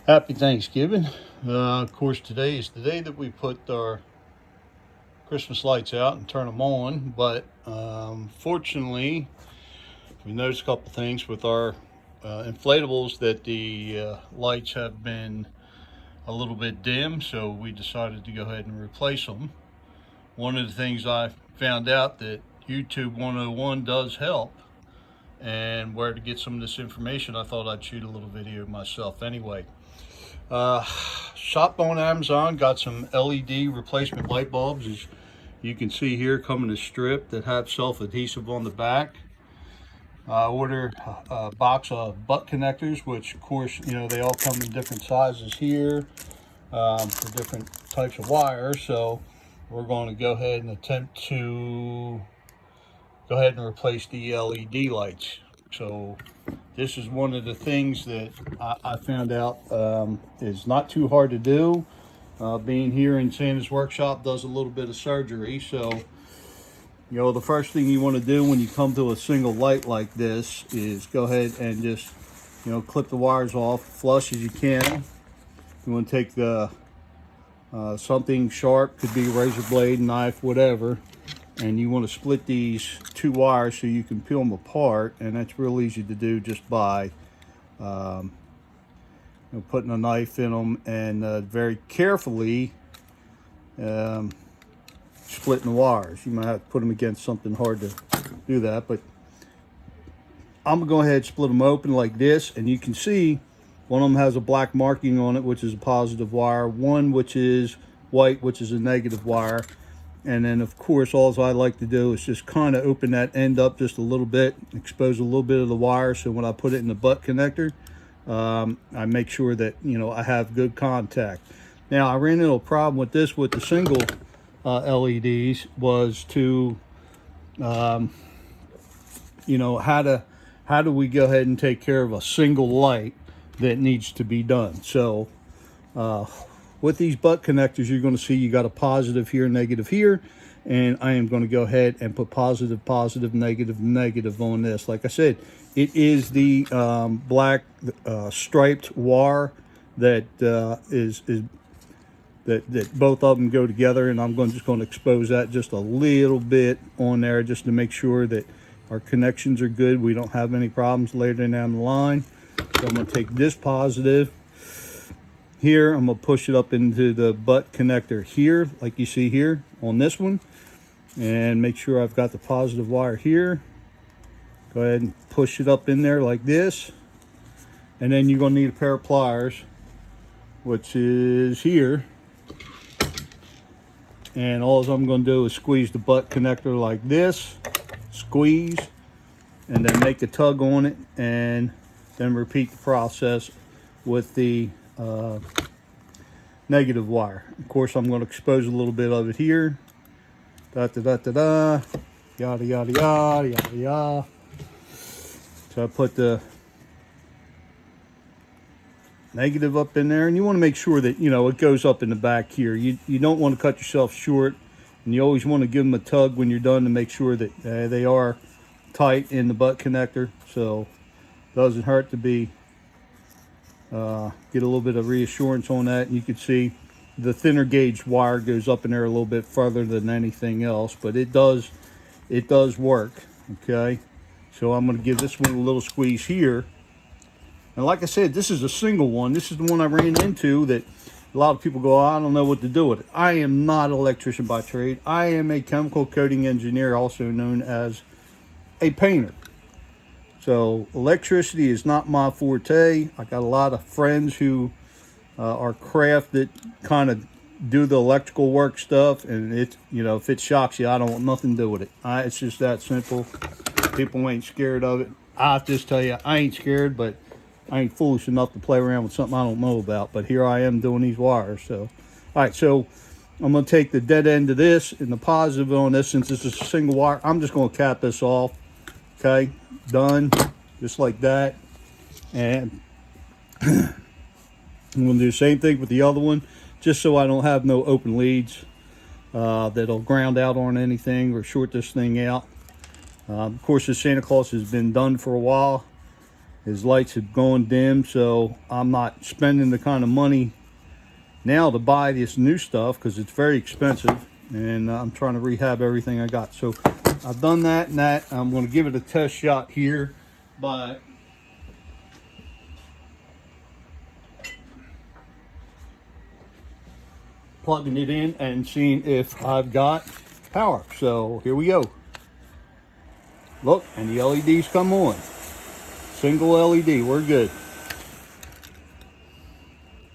Happy Thanksgiving. Of course, today is the day that we put our Christmas lights out and turn them on. But fortunately, we noticed a couple things with our inflatables that the lights have been a little bit dim, so we decided to go ahead and replace them. One of the things I found out that YouTube 101 does help, and where to get some of this information, I thought I'd shoot a little video myself anyway. Shop on Amazon, got some LED replacement light bulbs, as you can see here, come in a strip that have self-adhesive on the back. I ordered a box of butt connectors, which of course, they all come in different sizes here for different types of wires. So we're going to go ahead and attempt to go ahead and replace the LED lights. So this is one of the things that I found out is not too hard to do. Being here in Santa's workshop does a little bit of surgery. So, the first thing you want to do when you come to a single light like this is go ahead and just, clip the wires off flush as you can. You want to take the something sharp, could be a razor blade, knife, whatever, and you want to split these two wires so you can peel them apart, and that's real easy to do just by putting a knife in them and very carefully splitting the wires. You might have to put them against something hard to do that, but I'm gonna go ahead and split them open like this, and you can see one of them has a black marking on it, which is a positive wire, one which is white, which is a negative wire. And then of course, all I like to do is just kind of open that end up just a little bit, expose a little bit of the wire, so when I put it in the butt connector, I make sure that I have good contact. Now, I ran into a problem with this with the single LEDs, was to how do we go ahead and take care of a single light that needs to be done. So with these butt connectors, you're going to see you got a positive here, negative here, and I am going to go ahead and put positive, positive, negative, negative on this. Like I said, it is the black striped wire that that both of them go together, and I'm just going to expose that just a little bit on there just to make sure that our connections are good. We don't have any problems later down the line. So I'm going to take this positive here, I'm going to push it up into the butt connector here, like you see here on this one, and make sure I've got the positive wire here. Go ahead and push it up in there like this, and then you're going to need a pair of pliers, which is here, and all I'm going to do is squeeze the butt connector like this, squeeze, and then make a tug on it, and then repeat the process with the negative wire. Of course, I'm going to expose a little bit of it here. Da da da da da. Yada yada yada yada yada. So I put the negative up in there, and you want to make sure that it goes up in the back here. You don't want to cut yourself short, and you always want to give them a tug when you're done to make sure that they are tight in the butt connector. So it doesn't hurt to be get a little bit of reassurance on that. And you can see the thinner gauge wire goes up in there a little bit further than anything else, but it does work. Okay, so I'm going to give this one a little squeeze here, and like I said, this is a single one. This is the one I ran into that a lot of people go, I don't know what to do with it. I am not an electrician by trade. I am a chemical coating engineer, also known as a painter. So electricity is not my forte. I got a lot of friends who are craft that kind of do the electrical work stuff, and it's if it shocks you, I don't want nothing to do with it. It's just that simple. People ain't scared of it. I just tell you, I ain't scared, but I ain't foolish enough to play around with something I don't know about. But here I am doing these wires. So, all right, so I'm going to take the dead end of this and the positive on this. Since this is a single wire, I'm just going to cap this off. Okay, done, just like that. And I'm going to do the same thing with the other one, just so I don't have no open leads that'll ground out on anything or short this thing out. Of course, the Santa Claus has been done for a while. His lights have gone dim, so I'm not spending the kind of money now to buy this new stuff because it's very expensive, and I'm trying to rehab everything I got. So I've done that and that. I'm going to give it a test shot here by plugging it in and seeing if I've got power. So here we go. Look, and the LEDs come on. Single LED, we're good.